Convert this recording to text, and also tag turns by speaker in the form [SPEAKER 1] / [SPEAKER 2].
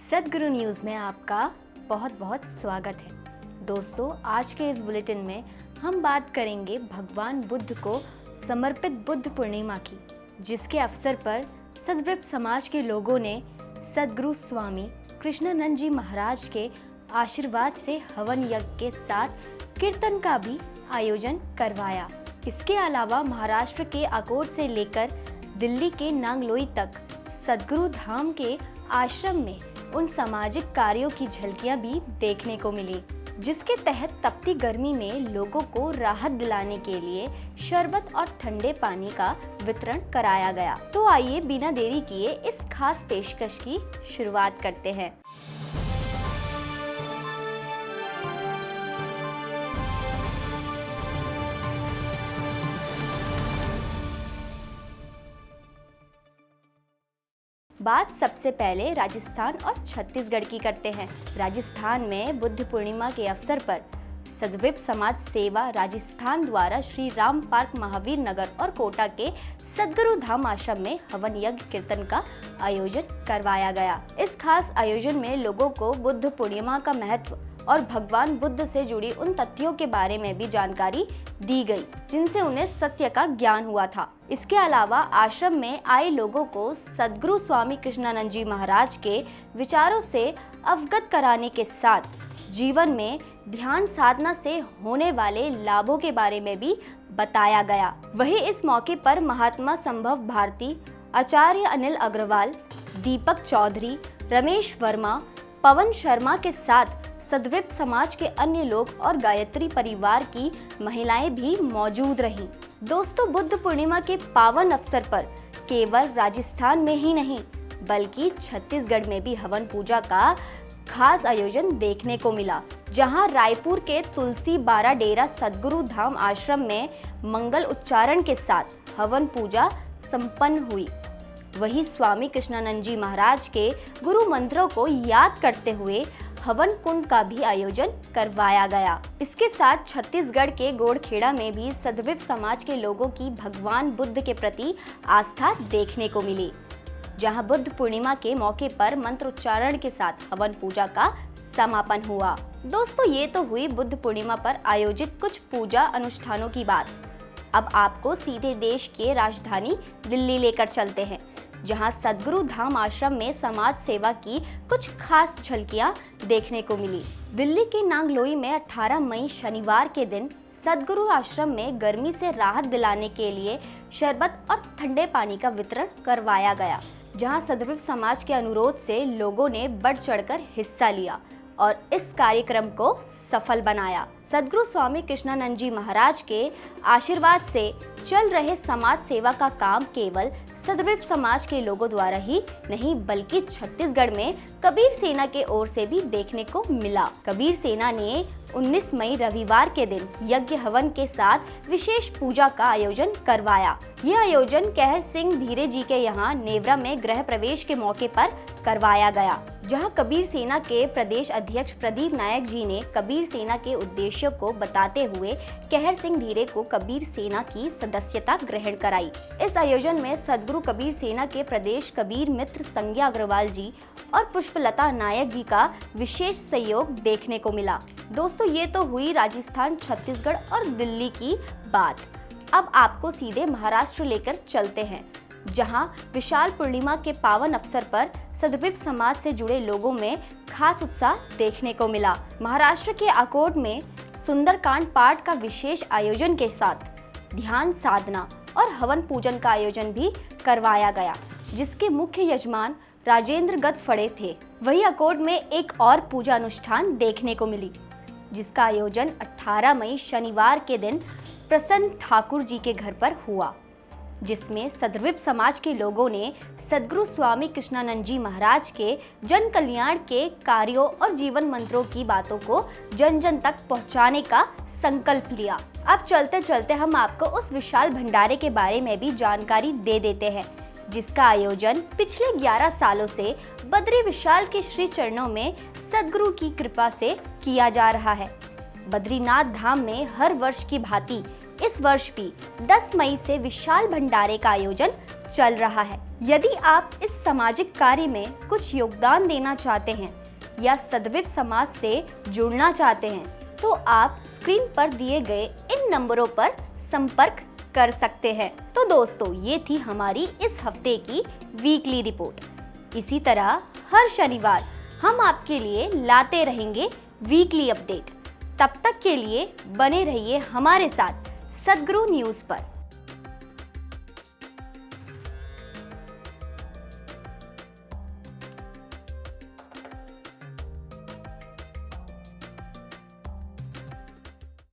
[SPEAKER 1] सद्गुरु news में आपका बहुत बहुत स्वागत है। दोस्तों, आज के इस बुलेटिन में हम बात करेंगे भगवान बुद्ध को समर्पित बुद्ध पूर्णिमा की, जिसके अवसर पर सद्वृत्त समाज के लोगों ने सद्गुरु स्वामी कृष्णानंद जी महाराज के आशीर्वाद से हवन यज्ञ के साथ कीर्तन का भी आयोजन करवाया। इसके अलावा महाराष्ट्र के अकोट से लेकर दिल्ली के नांगलोई तक सद्गुरु धाम के आश्रम में उन सामाजिक कार्यों की झलकियां भी देखने को मिली, जिसके तहत तपती गर्मी में लोगों को राहत दिलाने के लिए शरबत और ठंडे पानी का वितरण कराया गया। तो आइए बिना देरी किए इस खास पेशकश की शुरुआत करते हैं। बात सबसे पहले राजस्थान और छत्तीसगढ़ की करते हैं। राजस्थान में बुद्ध पूर्णिमा के अवसर पर सद्वृत्त समाज सेवा राजस्थान द्वारा श्री राम पार्क महावीर नगर और कोटा के सद्गुरु धाम आश्रम में हवन यज्ञ कीर्तन का आयोजन करवाया गया। इस खास आयोजन में लोगों को बुद्ध पूर्णिमा का महत्व और भगवान बुद्ध से जुड़ी उन तथ्यों के बारे में भी जानकारी दी गई, जिनसे उन्हें सत्य का ज्ञान हुआ था। इसके अलावा आश्रम में आए लोगों को सद्गुरु स्वामी कृष्णानंद जी महाराज के विचारों से अवगत कराने के साथ जीवन में ध्यान साधना से होने वाले लाभों के बारे में भी बताया गया। वहीं इस मौके पर महात्मा संभव भारती, आचार्य अनिल अग्रवाल, दीपक चौधरी, रमेश वर्मा, पवन शर्मा के साथ सद्वृत्त समाज के अन्य लोग और गायत्री परिवार की महिलाएं भी मौजूद रहीं। दोस्तों, बुद्ध पूर्णिमा के पावन अवसर पर केवल राजस्थान में ही नहीं बल्कि छत्तीसगढ़ में भी हवन पूजा का खास आयोजन देखने को मिला, जहां रायपुर के तुलसी बारा डेरा सद्गुरु धाम आश्रम में मंगल उच्चारण के साथ हवन पूजा संपन्न हुई। वहीं स्वामी कृष्णानंद जी महाराज के गुरु मंत्रों को याद करते हुए हवन कुंड का भी आयोजन करवाया गया। इसके साथ छत्तीसगढ़ के गोड़खेड़ा में भी सद्वृत्त समाज के लोगों की भगवान बुद्ध के प्रति आस्था देखने को मिली, जहां बुद्ध पूर्णिमा के मौके पर मंत्रोच्चारण के साथ हवन पूजा का समापन हुआ। दोस्तों, ये तो हुई बुद्ध पूर्णिमा पर आयोजित कुछ पूजा अनुष्ठानों की बात। अब आपको सीधे देश के राजधानी दिल्ली लेकर चलते हैं, जहां सद्गुरु धाम आश्रम में समाज सेवा की कुछ खास झलकियां देखने को मिली। दिल्ली के नांगलोई में 18 मई शनिवार के दिन सद्गुरु आश्रम में गर्मी से राहत दिलाने के लिए शरबत और ठंडे पानी का वितरण करवाया गया, जहां सद्वृत्त समाज के अनुरोध से लोगों ने बढ़ चढ़कर हिस्सा लिया और इस कार्यक्रम को सफल बनाया। सद्गुरु स्वामी कृष्णानंद जी महाराज के आशीर्वाद से चल रहे समाज सेवा का काम केवल सद्वृत्त समाज के लोगों द्वारा ही नहीं बल्कि छत्तीसगढ़ में कबीर सेना के ओर से भी देखने को मिला। कबीर सेना ने 19 मई रविवार के दिन यज्ञ हवन के साथ विशेष पूजा का आयोजन करवाया। यह आयोजन कहर सिंह धीरे जी के यहाँ नेवरा में गृह प्रवेश के मौके पर करवाया गया, जहां कबीर सेना के प्रदेश अध्यक्ष प्रदीप नायक जी ने कबीर सेना के उद्देश्यों को बताते हुए कहर सिंह धीरे को कबीर सेना की सदस्यता ग्रहण कराई। इस आयोजन में सद्गुरु कबीर सेना के प्रदेश कबीर मित्र संज्ञा अग्रवाल जी और पुष्पलता नायक जी का विशेष सहयोग देखने को मिला। दोस्तों, ये तो हुई राजस्थान, छत्तीसगढ़ और दिल्ली की बात। अब आपको सीधे महाराष्ट्र लेकर चलते हैं, जहां विशाल पूर्णिमा के पावन अवसर पर सद्वृत्त समाज से जुड़े लोगों में खास उत्साह देखने को मिला। महाराष्ट्र के अकोट में सुंदरकांड पाठ का विशेष आयोजन के साथ ध्यान साधना और हवन पूजन का आयोजन भी करवाया गया, जिसके मुख्य यजमान राजेंद्र गतफड़े थे। वहीं अकोट में एक और पूजा अनुष्ठान देखने को मिली, जिसका आयोजन 18 मई शनिवार के दिन प्रसन्न ठाकुर जी के घर पर हुआ, जिसमें सद्वृत्त समाज के लोगों ने सद्गुरु स्वामी कृष्णानंद जी महाराज के जन कल्याण के कार्यों और जीवन मंत्रों की बातों को जन जन तक पहुंचाने का संकल्प लिया। अब चलते चलते हम आपको उस विशाल भंडारे के बारे में भी जानकारी दे देते हैं, जिसका आयोजन पिछले 11 सालों से बद्री विशाल के श्री चरणों में सद्गुरु की कृपा से किया जा रहा है। बद्रीनाथ धाम में हर वर्ष की भांति इस वर्ष भी 10 मई से विशाल भंडारे का आयोजन चल रहा है। यदि आप इस सामाजिक कार्य में कुछ योगदान देना चाहते हैं या सदविप समाज से जुड़ना चाहते हैं तो आप स्क्रीन पर दिए गए इन नंबरों पर संपर्क कर सकते हैं। तो दोस्तों, ये थी हमारी इस हफ्ते की वीकली रिपोर्ट। इसी तरह हर शनिवार हम आपके लिए लाते रहेंगे वीकली अपडेट। तब तक के लिए बने रहिए हमारे साथ सद्गुरु न्यूज़ पर।